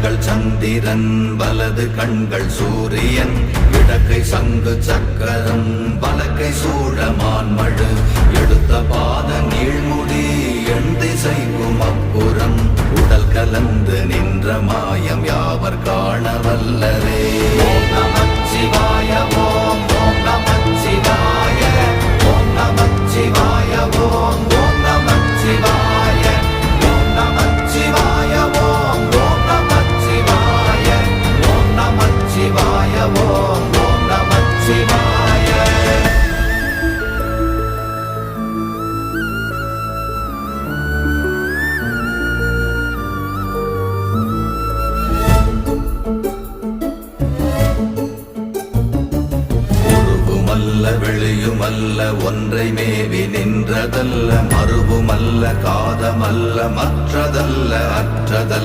கண்கள் சந்திரன் வலது கண்கள் சூரியன் இடக்கை சங்கு சக்கரம் வலக்கை சூழமான்மழு எடுத்த பாத நீழ்முடி எண் திசைக்கும் அப்புறம் உடல் கலந்து நின்ற மாயம் யாவர் காண வல்லரே. ஓம் நமச்சிவாய ஓம் ஓம் நமச்சிவாய ஓம் நமச்சிவாய ஓம் ஓம் நமச்சிவாய ஓம் நமச்சிவாய ஓம் ஓம் நமச்சிவாய ஓம் நமச்சிவாய ஓம் ஓம் நமச்சிவாய. வெளியுமல்ல ஒன்றை மேவி நின்றதல்ல மறுவுமல்ல காதமல்ல மற்றதல்ல அற்றதல்ல